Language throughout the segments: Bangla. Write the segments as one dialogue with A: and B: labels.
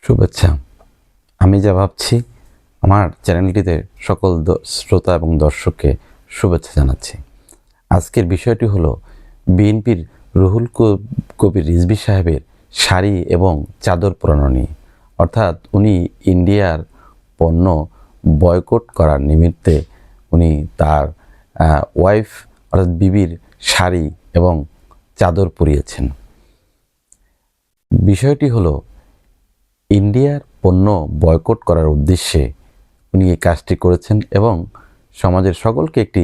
A: শুভেচ্ছা। আমি যা ভাবছি আমার চ্যানেলটিতে সকল শ্রোতা এবং দর্শককে শুভেচ্ছা জানাচ্ছি। আজকের বিষয়টি হলো বিএনপির রুহুল কবির রিজভী সাহেবের শাড়ি এবং চাদর পরানো নিয়ে। অর্থাৎ উনি ইন্ডিয়ার পণ্য বয়কট করার নিমিত্তে উনি তার ওয়াইফ অর্থাৎ বিবির শাড়ি এবং চাদর পরিয়েছেন। বিষয়টি হলো ইন্ডিয়ার পণ্য বয়কট করার উদ্দেশ্যে উনি এই কাজটি করেছেন এবং সমাজের সকলকে একটি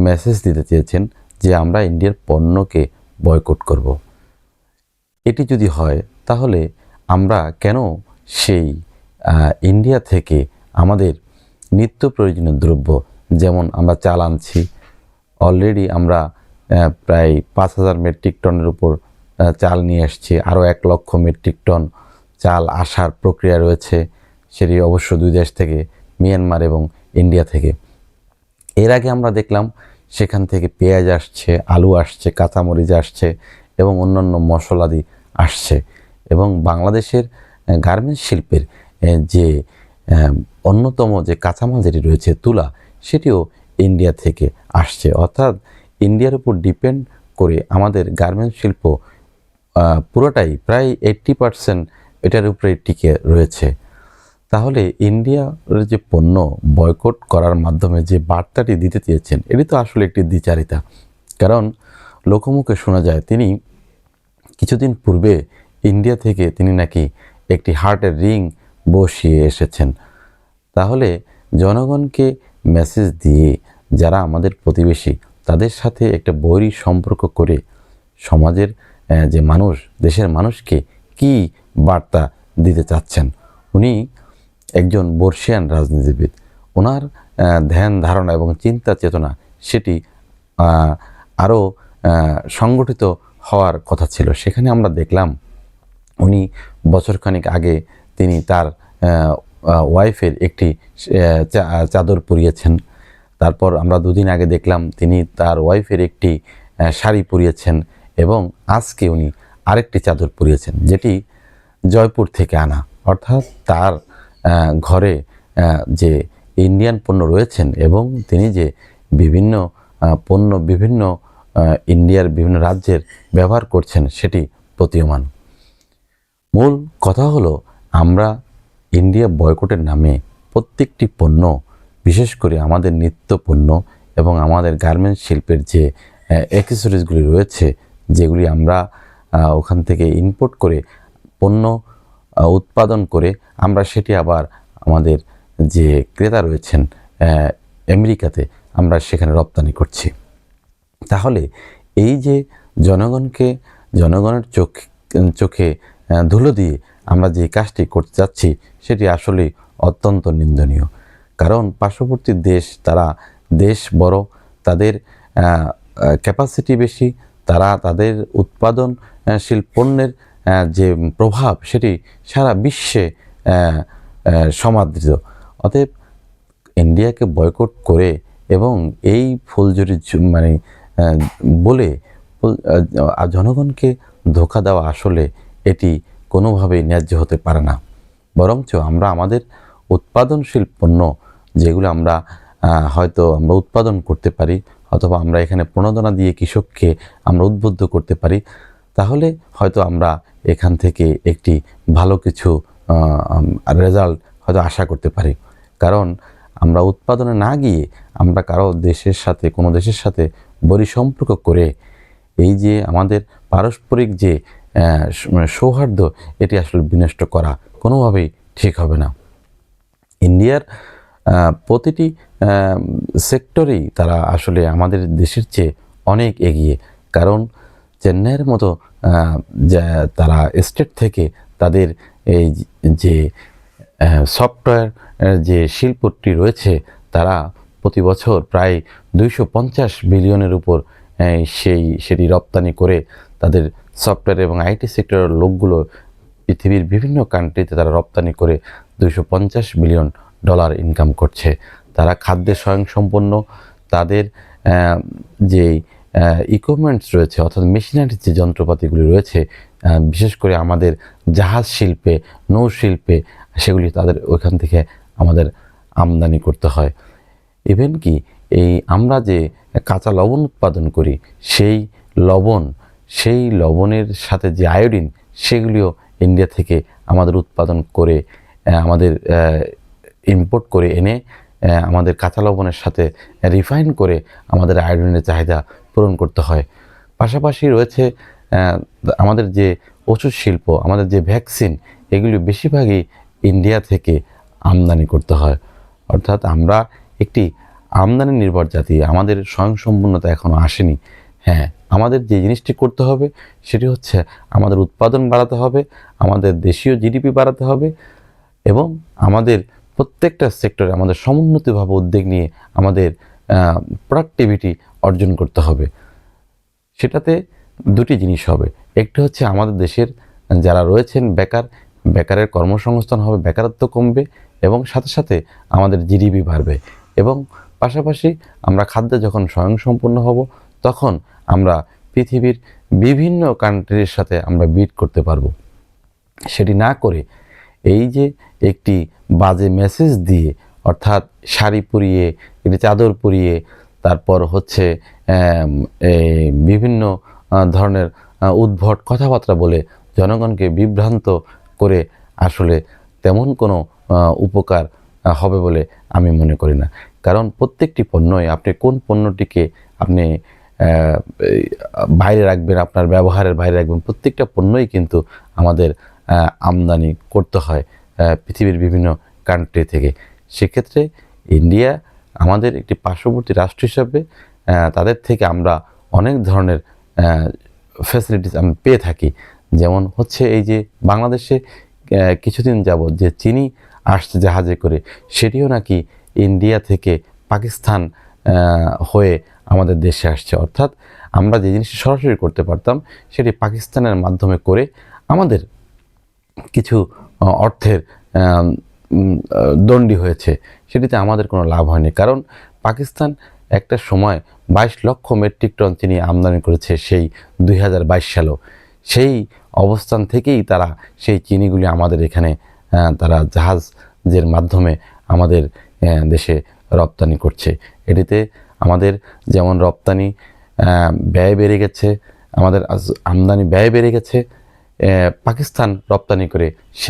A: মেসেজ দিতে চেয়েছেন যে আমরা ইন্ডিয়ার পণ্যকে বয়কট করব। এটি যদি হয় তাহলে আমরা কেন সেই ইন্ডিয়া থেকে আমাদের নিত্য প্রয়োজনীয় দ্রব্য যেমন আমরা চাল আনছি, অলরেডি আমরা প্রায় 5,000 মেট্রিক টনের উপর চাল নিয়ে আসছি, আরও 1 লক্ষ মেট্রিক টন চাল আসার প্রক্রিয়া রয়েছে, সেটি অবশ্য 2 দেশ থেকে, মিয়ানমার এবং ইন্ডিয়া থেকে। এর আগে আমরা দেখলাম সেখান থেকে পেঁয়াজ আসছে, আলু আসছে, কাঁচামরিচ আসছে এবং অন্যান্য মশলাদি আসছে এবং বাংলাদেশের গার্মেন্টস শিল্পের যে অন্যতম যে কাঁচামাল যেটি রয়েছে তুলা, সেটিও ইন্ডিয়া থেকে আসছে। অর্থাৎ ইন্ডিয়ার উপর ডিপেন্ড করে আমাদের গার্মেন্টস শিল্প পুরোটাই প্রায় 80% এটার উপরে টিকে রয়েছে। তাহলে ইন্ডিয়ার যে পণ্য বয়কট করার মাধ্যমে যে বার্তাটি দিতে চেয়েছেন এটি তো আসলে একটি দ্বিচারিতা। কারণ লোকমুখে শোনা যায় তিনি কিছুদিন পূর্বে ইন্ডিয়া থেকে তিনি নাকি একটি হার্টের রিং বসিয়ে এসেছেন। তাহলে জনগণকে মেসেজ দিয়ে যারা আমাদের প্রতিবেশী তাদের সাথে একটা বৈরী সম্পর্ক করে সমাজের যে মানুষ, দেশের মানুষকে কি বার্তা দিতে চাচ্ছেন? উনি একজন বর্ষিয়ান রাজনীতিবিদ। ওনার ধ্যান ধারণা এবং চিন্তা চেতনা সেটি আরও সংগঠিত হওয়ার কথা ছিল। সেখানে আমরা দেখলাম উনি বছরখানেক আগে তিনি তার ওয়াইফের একটি চাদর পরিয়েছেন। তারপর আমরা 2 দিন আগে দেখলাম তিনি তার ওয়াইফের একটি শাড়ি পরিয়েছেন এবং আজকে উনি আরেকটি চাদর পরিয়েছেন যেটি জয়পুর থেকে আনা। অর্থাৎ তার ঘরে যে ইন্ডিয়ান পণ্য রয়েছেন এবং তিনি যে বিভিন্ন পণ্য বিভিন্ন ইন্ডিয়ার বিভিন্ন রাজ্যের ব্যবহার করছেন সেটি প্রতীয়মান। মূল কথা হলো আমরা ইন্ডিয়া বয়কটের নামে প্রত্যেকটি পণ্য, বিশেষ করে আমাদের নিত্য পণ্য এবং আমাদের গার্মেন্টস শিল্পের যে অ্যাক্সেসরিজগুলি রয়েছে যেগুলি আমরা ওখান থেকে ইম্পোর্ট করে পণ্য উৎপাদন করে আমরা সেটি আবার আমাদের যে ক্রেতা রয়েছেন আমেরিকাতে আমরা সেখানে রপ্তানি করছি। তাহলে এই যে জনগণের চোখে ধুলো দিয়ে আমরা যে কাজটি করতে যাচ্ছি সেটি আসলে অত্যন্ত নিন্দনীয়। কারণ পার্শ্ববর্তী দেশ, তারা দেশ বড়, তাদের ক্যাপাসিটি বেশি, তারা তাদের উৎপাদনশীল পণ্যের যে প্রভাব সেটি সারা বিশ্বে সমাদৃত। অতএব ইন্ডিয়াকে বয়কট করে এবং এই ফুলঝুরি মানে বলে জনগণকে ধোঁকা দেওয়া আসলে এটি কোনোভাবেই ন্যায্য হতে পারে না। বরঞ্চ আমরা আমাদের উৎপাদনশীল পণ্য যেগুলো আমরা হয়তো আমরা উৎপাদন করতে পারি অথবা আমরা এখানে প্রণোদনা দিয়ে কৃষককে আমরা উদ্বুদ্ধ করতে পারি, তাহলে হয়তো আমরা এখান থেকে একটি ভালো কিছু রেজাল্ট হয়তো আশা করতে পারি। কারণ আমরা উৎপাদনে না গিয়ে আমরা কারো দেশের সাথে কোনো দেশের সাথে বৈরী সম্পর্ক করে এই যে আমাদের পারস্পরিক যে সৌহার্দ্য এটি আসলে বিনষ্ট করা কোনোভাবেই ঠিক হবে না। ইন্ডিয়ার প্রতিটি সেক্টরেই তারা আসলে আমাদের দেশের চেয়ে অনেক এগিয়ে। কারণ চেন্নাইয়ের মতো তারা স্টেট থেকে তাদের এই যে সফটওয়্যার যে শিল্পটি রয়েছে তারা প্রতি বছর প্রায় 250 বিলিয়নের উপর সেটি রপ্তানি করে তাদের সফটওয়্যার এবং আইটি সেক্টরের লোকগুলো পৃথিবীর বিভিন্ন কান্ট্রিতে তারা রপ্তানি করে $250 বিলিয়ন ইনকাম করছে। তারা খাদ্যে স্বয়ংসম্পন্ন, তাদের যে ইকুইপমেন্টস রয়েছে অর্থাৎ মেশিনারি যে যন্ত্রপাতিগুলি রয়েছে বিশেষ করে আমাদের জাহাজ শিল্পে, নৌ শিল্পে সেগুলি তাদের ওইখান থেকে আমাদের আমদানি করতে হয়। ইভেন কি এই আমরা যে কাঁচা লবণ উৎপাদন করি, সেই লবণের সাথে যে আয়োডিন, সেগুলিও ইন্ডিয়া থেকে আমাদের উৎপাদন করে আমাদের ইম্পোর্ট করে এনে আমাদের কাঁচা লবণের সাথে রিফাইন করে আমাদের আয়োডিনের চাহিদা পূরণ করতে হয়। পাশাপাশি রয়েছে আমাদের যে ওষুধ শিল্প, আমাদের যে ভ্যাকসিন, এগুলি বেশিরভাগই ইন্ডিয়া থেকে আমদানি করতে হয়। অর্থাৎ আমরা একটি আমদানি নির্ভর জাতি, আমাদের স্বয়ংসম্পূর্ণতা এখনও আসেনি। হ্যাঁ, আমাদের যে জিনিসটি করতে হবে সেটি হচ্ছে আমাদের উৎপাদন বাড়াতে হবে, আমাদের দেশীয় জিডিপি বাড়াতে হবে এবং আমাদের প্রত্যেকটা সেক্টরে আমাদের সমুন্নতভাবে উদ্যোগ নিয়ে আমাদের প্রোডাক্টিভিটি অর্জন করতে হবে। সেটাতে দুটি জিনিস হবে। একটি হচ্ছে আমাদের দেশের যারা রয়েছেন বেকারের কর্মসংস্থান হবে, বেকারত্ব কমবে এবং সাথে সাথে আমাদের জিডিপি বাড়বে এবং পাশাপাশি আমরা খাদ্যে যখন স্বয়ংসম্পূর্ণ হব তখন আমরা পৃথিবীর বিভিন্ন কান্ট্রির সাথে আমরা বিট করতে পারবো। সেটি না করে এই যে একটি বাজে মেসেজ দিয়ে, অর্থাৎ শাড়ি পরিয়ে, একটি চাদর পরিয়ে, তারপর হচ্ছে বিভিন্ন ধরনের উদ্ভট কথাবার্তা বলে জনগণকে বিভ্রান্ত করে আসলে তেমন কোনো উপকার হবে বলে আমি মনে করি না। কারণ প্রত্যেকটি পণ্যই আপনি কোন পণ্যটিকে আপনি বাইরে রাখবেন, আপনার ব্যবহারের বাইরে রাখবেন, প্রত্যেকটা পণ্যই কিন্তু আমাদের আমদানি করতে হয় পৃথিবীর বিভিন্ন কান্ট্রি থেকে। সেক্ষেত্রে ইন্ডিয়া আমাদের একটি পার্শ্ববর্তী রাষ্ট্র হিসাবে তাদের থেকে আমরা অনেক ধরনের ফ্যাসিলিটিস আমরা পেয়ে থাকি। যেমন হচ্ছে এই যে বাংলাদেশে কিছুদিন যাবৎ যে চিনি আসছে জাহাজে করে, সেটিও নাকি ইন্ডিয়া থেকে পাকিস্তান হয়ে আমাদের দেশে আসছে। অর্থাৎ আমরা যে জিনিসটি সরাসরি করতে পারতাম সেটি পাকিস্তানের মাধ্যমে করে আমাদের কিছু অর্থের দণ্ডি হয়েছে, সেটিতে আমাদের কোনো লাভ হয়নি। কারণ পাকিস্তান একটা সময় 22 লক্ষ মেট্রিক টন চিনি আমদানি করেছে সেই 2022 সালেও। সেই অবস্থান থেকেই তারা সেই চিনিগুলি আমাদের এখানে তারা জাহাজের মাধ্যমে আমাদের দেশে রপ্তানি করছে। এটিতে আমাদের যেমন রপ্তানি ব্যয় বেড়ে গেছে, আমাদের আমদানি ব্যয় বেড়ে গেছে। পাকিস্তান রপ্তানি করে সে